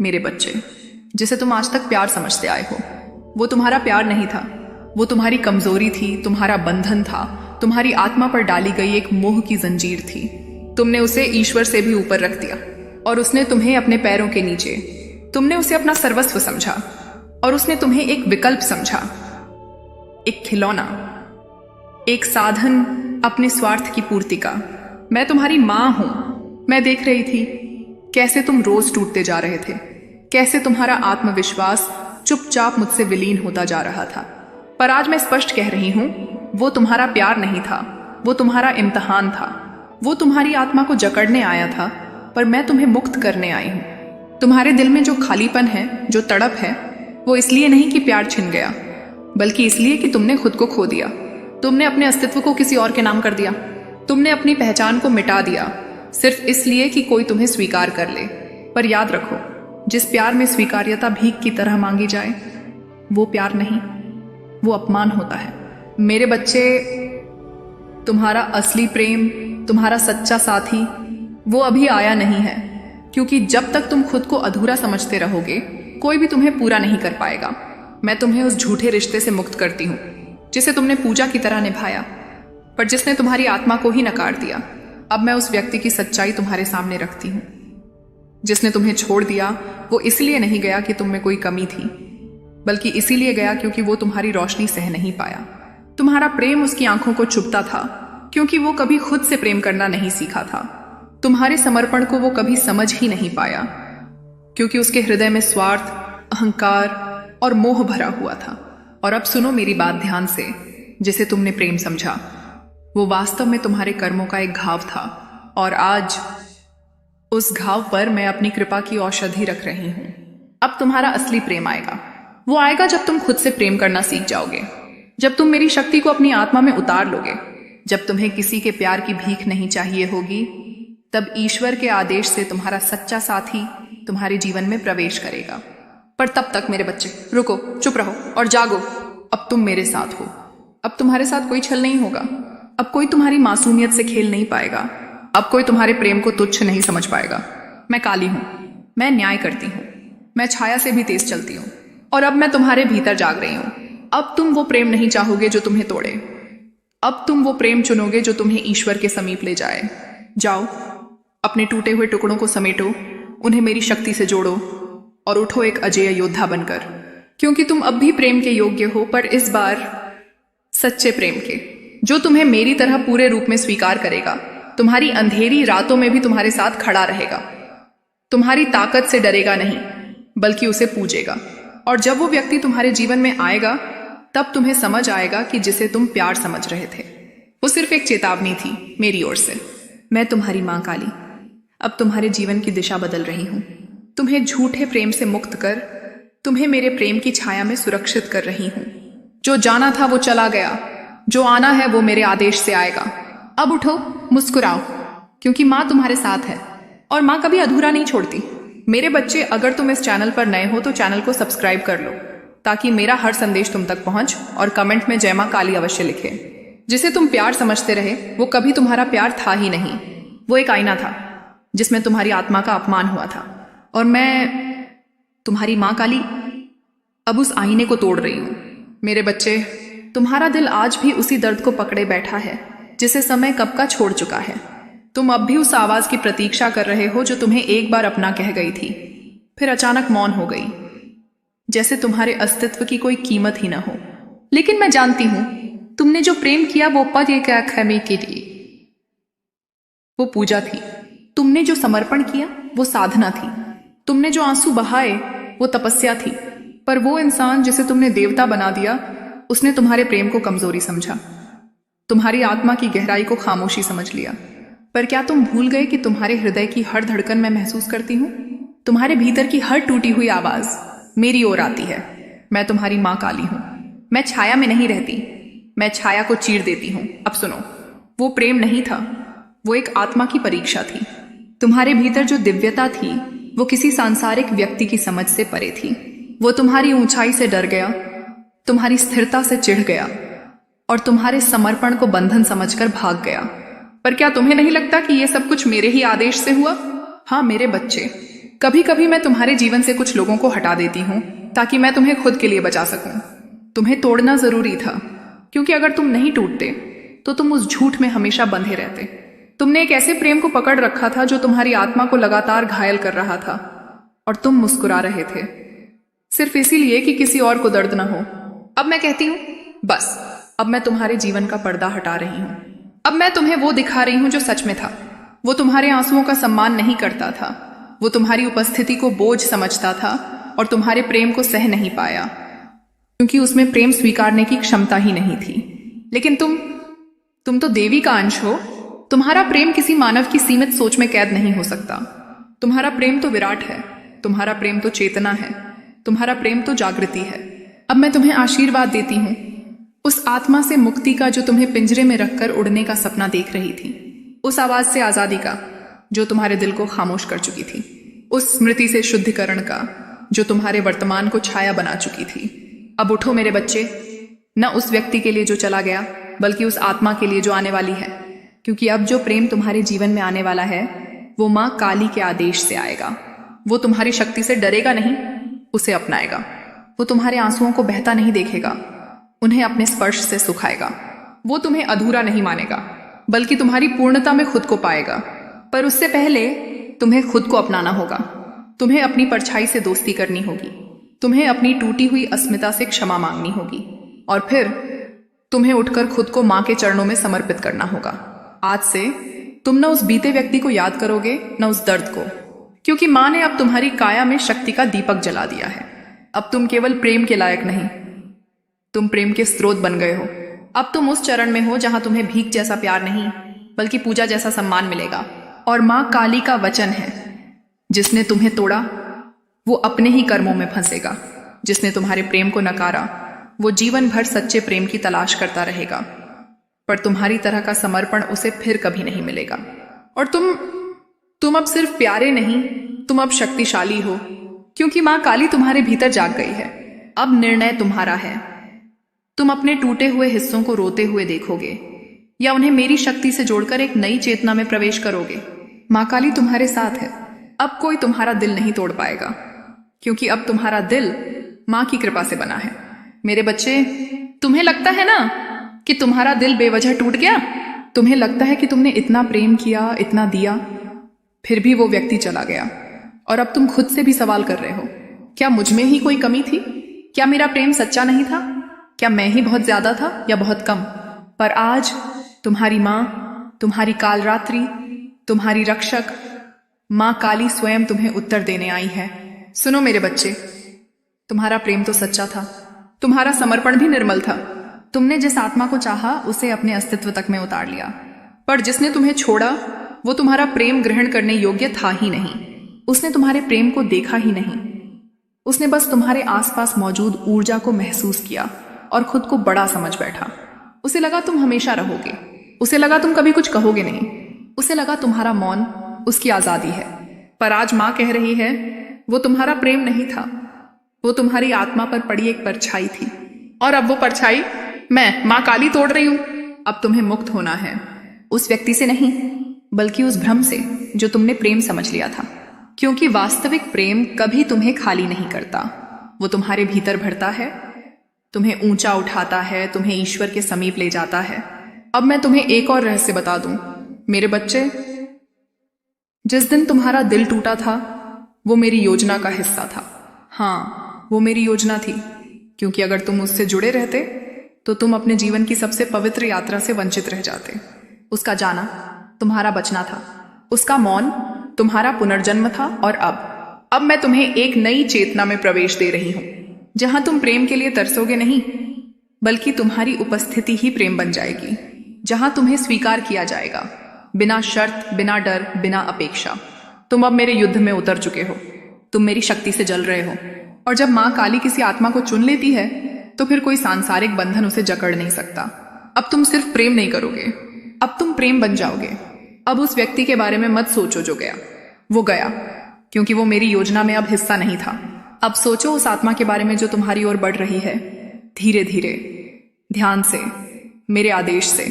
मेरे बच्चे, जिसे तुम आज तक प्यार समझते आए हो, वो तुम्हारा प्यार नहीं था। वो तुम्हारी कमजोरी थी, तुम्हारा बंधन था, तुम्हारी आत्मा पर डाली गई एक मोह की जंजीर थी। तुमने उसे ईश्वर से भी ऊपर रख दिया और उसने तुम्हें अपने पैरों के नीचे। तुमने उसे अपना सर्वस्व समझा और उसने तुम्हें एक विकल्प समझा, एक खिलौना, एक साधन अपने स्वार्थ की पूर्ति का। मैं तुम्हारी मां हूं। मैं देख रही थी कैसे तुम रोज टूटते जा रहे थे, कैसे तुम्हारा आत्मविश्वास चुपचाप मुझसे विलीन होता जा रहा था। पर आज मैं स्पष्ट कह रही हूं, वो तुम्हारा प्यार नहीं था, वो तुम्हारा इम्तिहान था। वो तुम्हारी आत्मा को जकड़ने आया था, पर मैं तुम्हें मुक्त करने आई हूं। तुम्हारे दिल में जो खालीपन है, जो तड़प है, वो इसलिए नहीं कि प्यार छिन गया, बल्कि इसलिए कि तुमने खुद को खो दिया। तुमने अपने अस्तित्व को किसी और के नाम कर दिया। तुमने अपनी पहचान को मिटा दिया, सिर्फ इसलिए कि कोई तुम्हें स्वीकार कर ले। पर याद रखो, जिस प्यार में स्वीकार्यता भीख की तरह मांगी जाए, वो प्यार नहीं, वो अपमान होता है। मेरे बच्चे, तुम्हारा असली प्रेम, तुम्हारा सच्चा साथी, वो अभी आया नहीं है, क्योंकि जब तक तुम खुद को अधूरा समझते रहोगे, कोई भी तुम्हें पूरा नहीं कर पाएगा। मैं तुम्हें उस झूठे रिश्ते से मुक्त करती हूँ जिसे तुमने पूजा की तरह निभाया, पर जिसने तुम्हारी आत्मा को ही नकार दिया। अब मैं उस व्यक्ति की सच्चाई तुम्हारे सामने रखती हूँ। जिसने तुम्हें छोड़ दिया, वो इसलिए नहीं गया कि तुम में कोई कमी थी, बल्कि इसीलिए गया क्योंकि वो तुम्हारी रोशनी सह नहीं पाया। तुम्हारा प्रेम उसकी आंखों को चुभता था, क्योंकि वो कभी खुद से प्रेम करना नहीं सीखा था। तुम्हारे समर्पण को वो कभी समझ ही नहीं पाया, क्योंकि उसके हृदय में स्वार्थ, अहंकार और मोह भरा हुआ था। और अब सुनो मेरी बात ध्यान से। जिसे तुमने प्रेम समझा, वो वास्तव में तुम्हारे कर्मों का एक घाव था, और आज उस घाव पर मैं अपनी कृपा की औषधि रख रही हूं। अब तुम्हारा असली प्रेम आएगा। वो आएगा जब तुम खुद से प्रेम करना सीख जाओगे, जब तुम मेरी शक्ति को अपनी आत्मा में उतार लोगे, जब तुम्हें किसी के प्यार की भीख नहीं चाहिए होगी। तब ईश्वर के आदेश से तुम्हारा सच्चा साथी तुम्हारे जीवन में प्रवेश करेगा। पर तब तक मेरे बच्चे, रुको, चुप रहो और जागो। अब तुम मेरे साथ हो। अब तुम्हारे साथ कोई छल नहीं होगा। अब कोई तुम्हारी मासूमियत से खेल नहीं पाएगा। अब कोई तुम्हारे प्रेम को तुच्छ नहीं समझ पाएगा। मैं काली हूं, मैं न्याय करती हूं, मैं छाया से भी तेज चलती हूं, और अब मैं तुम्हारे भीतर जाग रही हूं। अब तुम वो प्रेम नहीं चाहोगे जो तुम्हें तोड़े। अब तुम वो प्रेम चुनोगे जो तुम्हें ईश्वर के समीप ले जाए। जाओ, अपने टूटे हुए टुकड़ों को समेटो, उन्हें मेरी शक्ति से जोड़ो और उठो एक अजेय योद्धा बनकर। क्योंकि तुम अब भी प्रेम के योग्य हो, पर इस बार सच्चे प्रेम के, जो तुम्हें मेरी तरह पूरे रूप में स्वीकार करेगा, तुम्हारी अंधेरी रातों में भी तुम्हारे साथ खड़ा रहेगा, तुम्हारी ताकत से डरेगा नहीं, बल्कि उसे पूजेगा। और जब वो व्यक्ति तुम्हारे जीवन में आएगा, तब तुम्हें समझ आएगा कि जिसे तुम प्यार समझ रहे थे, वो सिर्फ एक चेतावनी थी मेरी ओर से। मैं तुम्हारी मां काली अब तुम्हारे जीवन की दिशा बदल रही हूं। तुम्हें झूठे प्रेम से मुक्त कर तुम्हें मेरे प्रेम की छाया में सुरक्षित कर रही हूं। जो जाना था वो चला गया, जो आना है वो मेरे आदेश से आएगा। अब उठो, मुस्कुराओ, क्योंकि माँ तुम्हारे साथ है, और माँ कभी अधूरा नहीं छोड़ती। मेरे बच्चे, अगर तुम इस चैनल पर नए हो तो चैनल को सब्सक्राइब कर लो, ताकि मेरा हर संदेश तुम तक पहुंच, और कमेंट में जय मां काली अवश्य लिखे। जिसे तुम प्यार समझते रहे, वो कभी तुम्हारा प्यार था ही नहीं। वो एक आईना था जिसमें तुम्हारी आत्मा का अपमान हुआ था, और मैं तुम्हारी मां काली अब उस आईने को तोड़ रही हूं। मेरे बच्चे, तुम्हारा दिल आज भी उसी दर्द को पकड़े बैठा है जिसे समय कब का छोड़ चुका है। तुम अब भी उस आवाज की प्रतीक्षा कर रहे हो जो तुम्हें एक बार अपना कह गई थी, फिर अचानक मौन हो गई, जैसे तुम्हारे अस्तित्व की कोई कीमत ही न हो। लेकिन मैं जानती हूं, तुमने जो प्रेम किया वो पद एक खैमे के लिए, वो पूजा थी। तुमने जो समर्पण किया वो साधना थी। तुमने जो आंसू बहाए वो तपस्या थी। पर वो इंसान जिसे तुमने देवता बना दिया, उसने तुम्हारे प्रेम को कमजोरी समझा, तुम्हारी आत्मा की गहराई को खामोशी समझ लिया। पर क्या तुम भूल गए कि तुम्हारे हृदय की हर धड़कन मैं महसूस करती हूँ? तुम्हारे भीतर की हर टूटी हुई आवाज मेरी ओर आती है। मैं तुम्हारी मां काली हूं। मैं छाया में नहीं रहती, मैं छाया को चीर देती हूं। अब सुनो, वो प्रेम नहीं था, वो एक आत्मा की परीक्षा थी। तुम्हारे भीतर जो दिव्यता थी, वो किसी सांसारिक व्यक्ति की समझ से परे थी। वो तुम्हारी ऊंचाई से डर गया, तुम्हारी स्थिरता से चिढ़ गया, और तुम्हारे समर्पण को बंधन समझकर भाग गया। पर क्या तुम्हें नहीं लगता कि यह सब कुछ मेरे ही आदेश से हुआ? हाँ मेरे बच्चे, कभी कभी मैं तुम्हारे जीवन से कुछ लोगों को हटा देती हूँ ताकि मैं तुम्हें खुद के लिए बचा सकूं। तुम्हें तोड़ना जरूरी था, क्योंकि अगर तुम नहीं टूटते तो तुम उस झूठ में हमेशा बंधे रहते। तुमने एक ऐसे प्रेम को पकड़ रखा था जो तुम्हारी आत्मा को लगातार घायल कर रहा था, और तुम मुस्कुरा रहे थे सिर्फ इसीलिए कि किसी और को दर्द ना हो। अब मैं कहती हूँ बस, अब मैं तुम्हारे जीवन का पर्दा हटा रही हूँ। अब मैं तुम्हें वो दिखा रही हूँ जो सच में था। वो तुम्हारे आंसुओं का सम्मान नहीं करता था, वो तुम्हारी उपस्थिति को बोझ समझता था और तुम्हारे प्रेम को सह नहीं पाया, क्योंकि उसमें प्रेम स्वीकारने की क्षमता ही नहीं थी। लेकिन तुम तो देवी का अंश हो। तुम्हारा प्रेम किसी मानव की सीमित सोच में कैद नहीं हो सकता। तुम्हारा प्रेम तो विराट है, तुम्हारा प्रेम तो चेतना है, तुम्हारा प्रेम तो जागृति है। अब मैं तुम्हें आशीर्वाद देती हूँ, उस आत्मा से मुक्ति का जो तुम्हें पिंजरे में रखकर उड़ने का सपना देख रही थी, उस आवाज से आजादी का जो तुम्हारे दिल को खामोश कर चुकी थी, उस स्मृति से शुद्धिकरण का जो तुम्हारे वर्तमान को छाया बना चुकी थी। अब उठो मेरे बच्चे, न उस व्यक्ति के लिए जो चला गया, बल्कि उस आत्मा के लिए जो आने वाली है, क्योंकि अब जो प्रेम तुम्हारे जीवन में आने वाला है वो माँ काली के आदेश से आएगा। वो तुम्हारी शक्ति से डरेगा नहीं, उसे अपनाएगा। वो तुम्हारे आंसुओं को बहता नहीं देखेगा, उन्हें अपने स्पर्श से सुखाएगा। वो तुम्हें अधूरा नहीं मानेगा, बल्कि तुम्हारी पूर्णता में खुद को पाएगा। पर उससे पहले तुम्हें खुद को अपनाना होगा। तुम्हें अपनी परछाई से दोस्ती करनी होगी, तुम्हें अपनी टूटी हुई अस्मिता से क्षमा मांगनी होगी, और फिर तुम्हें उठकर खुद को माँ के चरणों में समर्पित करना होगा। आज से तुम न उस बीते व्यक्ति को याद करोगे, न उस दर्द को, क्योंकि माँ ने अब तुम्हारी काया में शक्ति का दीपक जला दिया है। अब तुम केवल प्रेम के लायक नहीं, तुम प्रेम के स्रोत बन गए हो। अब तुम उस चरण में हो जहां तुम्हें भीख जैसा प्यार नहीं, बल्कि पूजा जैसा सम्मान मिलेगा। और माँ काली का वचन है, जिसने तुम्हें तोड़ा वो अपने ही कर्मों में फंसेगा। जिसने तुम्हारे प्रेम को नकारा वो जीवन भर सच्चे प्रेम की तलाश करता रहेगा, पर तुम्हारी तरह का समर्पण उसे फिर कभी नहीं मिलेगा। और तुम अब सिर्फ प्यारे नहीं, तुम अब शक्तिशाली हो, क्योंकि माँ काली तुम्हारे भीतर जाग गई है। अब निर्णय तुम्हारा है। तुम अपने टूटे हुए हिस्सों को रोते हुए देखोगे, या उन्हें मेरी शक्ति से जोड़कर एक नई चेतना में प्रवेश करोगे। माँ काली तुम्हारे साथ है। अब कोई तुम्हारा दिल नहीं तोड़ पाएगा, क्योंकि अब तुम्हारा दिल माँ की कृपा से बना है। मेरे बच्चे, तुम्हें लगता है ना कि तुम्हारा दिल बेवजह टूट गया? तुम्हें लगता है कि तुमने इतना प्रेम किया, इतना दिया, फिर भी वो व्यक्ति चला गया। और अब तुम खुद से भी सवाल कर रहे हो, क्या मुझ में ही कोई कमी थी? क्या मेरा प्रेम सच्चा नहीं था? क्या मैं ही बहुत ज्यादा था या बहुत कम? पर आज तुम्हारी माँ, तुम्हारी कालरात्रि, तुम्हारी रक्षक माँ काली स्वयं तुम्हें उत्तर देने आई है। सुनो मेरे बच्चे, तुम्हारा प्रेम तो सच्चा था, तुम्हारा समर्पण भी निर्मल था। तुमने जिस आत्मा को चाहा उसे अपने अस्तित्व तक में उतार लिया, पर जिसने तुम्हें छोड़ा वो तुम्हारा प्रेम ग्रहण करने योग्य था ही नहीं। उसने तुम्हारे प्रेम को देखा ही नहीं, उसने बस तुम्हारे आसपास मौजूद ऊर्जा को महसूस किया और खुद को बड़ा समझ बैठा। उसे लगा तुम हमेशा रहोगे, उसे लगा तुम कभी कुछ कहोगे नहीं, उसे लगा तुम्हारा मौन उसकी आजादी है। पर आज माँ कह रही है, वो तुम्हारा प्रेम नहीं था, वो तुम्हारी आत्मा पर पड़ी एक परछाई थी। और अब वो परछाई मैं माँ काली तोड़ रही हूं। अब तुम्हें मुक्त होना है, उस व्यक्ति से नहीं, बल्कि उस भ्रम से जो तुमने प्रेम समझ लिया था। क्योंकि वास्तविक प्रेम कभी तुम्हें खाली नहीं करता, वो तुम्हारे भीतर भरता है, तुम्हें ऊंचा उठाता है, तुम्हें ईश्वर के समीप ले जाता है। अब मैं तुम्हें एक और रहस्य बता दूं मेरे बच्चे, जिस दिन तुम्हारा दिल टूटा था वो मेरी योजना का हिस्सा था। हाँ, वो मेरी योजना थी, क्योंकि अगर तुम उससे जुड़े रहते तो तुम अपने जीवन की सबसे पवित्र यात्रा से वंचित रह जाते। उसका जाना तुम्हारा बचना था, उसका मौन तुम्हारा पुनर्जन्म था। और अब मैं तुम्हें एक नई चेतना में प्रवेश दे रही हूं, जहां तुम प्रेम के लिए तरसोगे नहीं, बल्कि तुम्हारी उपस्थिति ही प्रेम बन जाएगी। जहां तुम्हें स्वीकार किया जाएगा, बिना शर्त, बिना डर, बिना अपेक्षा। तुम अब मेरे युद्ध में उतर चुके हो, तुम मेरी शक्ति से जल रहे हो। और जब माँ काली किसी आत्मा को चुन लेती है तो फिर कोई सांसारिक बंधन उसे जकड़ नहीं सकता। अब तुम सिर्फ प्रेम नहीं करोगे, अब तुम प्रेम बन जाओगे। अब उस व्यक्ति के बारे में मत सोचो जो गया, वो गया, क्योंकि वो मेरी योजना में अब हिस्सा नहीं था। अब सोचो उस आत्मा के बारे में जो तुम्हारी ओर बढ़ रही है, धीरे धीरे, ध्यान से, मेरे आदेश से।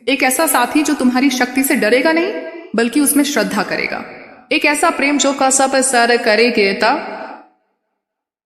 एक ऐसा साथी जो तुम्हारी शक्ति से डरेगा नहीं, बल्कि उसमें श्रद्धा करेगा। एक ऐसा प्रेम जो कसब असर करेगा,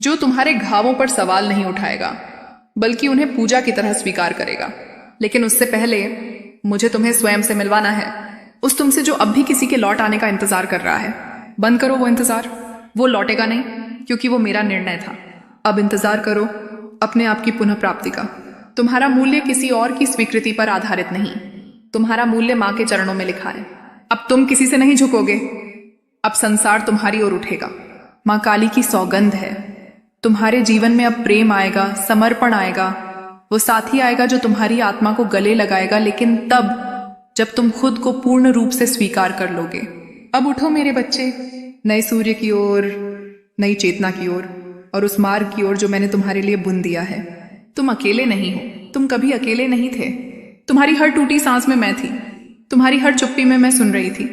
जो तुम्हारे घावों पर सवाल नहीं उठाएगा बल्कि उन्हें पूजा की तरह स्वीकार करेगा। लेकिन उससे पहले मुझे तुम्हें स्वयं से मिलवाना है, उस तुमसे जो अब भी किसी के लौट आने का इंतजार कर रहा है। बंद करो वो इंतजार, वो लौटेगा नहीं, क्योंकि वो मेरा निर्णय था। अब इंतजार करो अपने आप की पुनः प्राप्ति का। तुम्हारा मूल्य किसी और की स्वीकृति पर आधारित नहीं, तुम्हारा मूल्य माँ के चरणों में लिखा है। अब तुम किसी से नहीं झुकोगे, अब संसार तुम्हारी ओर उठेगा। माँ काली की सौगंध है, तुम्हारे जीवन में अब प्रेम आएगा, समर्पण आएगा, वो साथी आएगा जो तुम्हारी आत्मा को गले लगाएगा, लेकिन तब जब तुम खुद को पूर्ण रूप से स्वीकार कर लोगे। अब उठो मेरे बच्चे, नए सूर्य की ओर, नई चेतना की ओर, और उस मार्ग की ओर जो मैंने तुम्हारे लिए बुन दिया है। तुम अकेले नहीं हो, तुम कभी अकेले नहीं थे। तुम्हारी हर टूटी सांस में मैं थी, तुम्हारी हर चुप्पी में मैं सुन रही थी।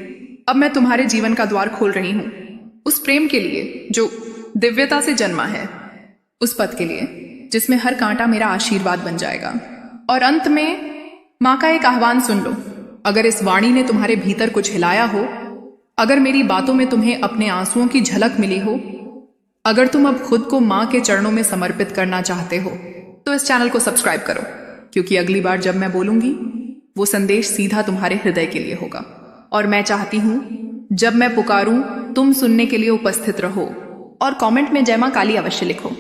अब मैं तुम्हारे जीवन का द्वार खोल रही हूं, उस प्रेम के लिए जो दिव्यता से जन्मा है, उस पद के लिए जिसमें हर कांटा मेरा आशीर्वाद बन जाएगा। और अंत में माँ का एक आह्वान सुन लो। अगर इस वाणी ने तुम्हारे भीतर कुछ हिलाया हो, अगर मेरी बातों में तुम्हें अपने आंसुओं की झलक मिली हो, अगर तुम अब खुद को माँ के चरणों में समर्पित करना चाहते हो, तो इस चैनल को सब्सक्राइब करो, क्योंकि अगली बार जब मैं बोलूंगी वो संदेश सीधा तुम्हारे हृदय के लिए होगा। और मैं चाहती हूं जब मैं पुकारूं तुम सुनने के लिए उपस्थित रहो, और कमेंट में जय मां काली अवश्य लिखो।